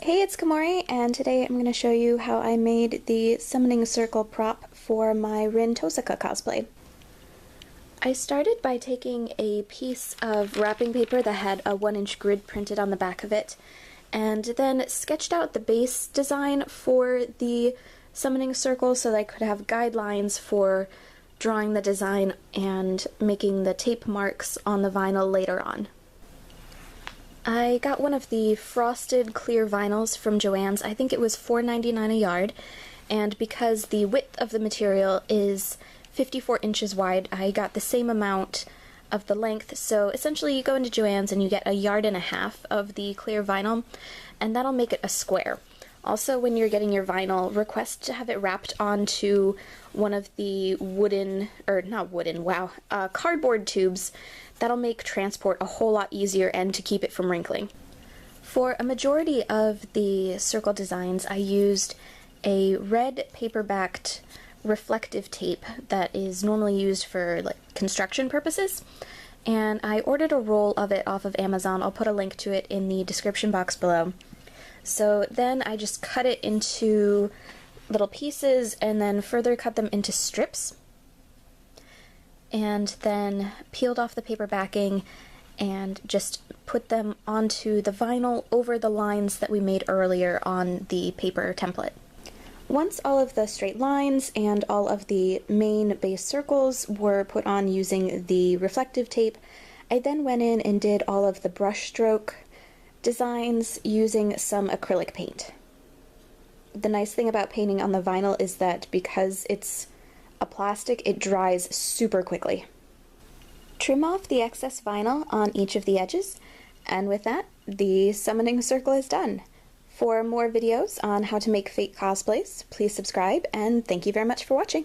Hey, it's Kamori, and today I'm going to show you how I made the summoning circle prop for my Rin Tohsaka cosplay. I started by taking a piece of wrapping paper that had a 1-inch grid printed on the back of it, and then sketched out the base design for the summoning circle so that I could have guidelines for drawing the design and making the tape marks on the vinyl later on. I got one of the frosted clear vinyls from Joann's. I think it was $4.99 a yard, and because the width of the material is 54 inches wide, I got the same amount of the length. So essentially you go into Joann's and you get 1.5 yards of the clear vinyl, and that'll make it a square. Also, when you're getting your vinyl, request to have it wrapped onto one of the cardboard tubes. That'll make transport a whole lot easier and to keep it from wrinkling. For a majority of the circle designs, I used a red paper-backed reflective tape that is normally used for construction purposes, and I ordered a roll of it off of Amazon. I'll put a link to it in the description box below. So then I just cut it into little pieces and then further cut them into strips, and then peeled off the paper backing and just put them onto the vinyl over the lines that we made earlier on the paper template. Once all of the straight lines and all of the main base circles were put on using the reflective tape, I then went in and did all of the brush stroke designs using some acrylic paint. The nice thing about painting on the vinyl is that because it's a plastic, it dries super quickly. Trim off the excess vinyl on each of the edges, and with that, the summoning circle is done. For more videos on how to make fake cosplays, please subscribe, and thank you very much for watching.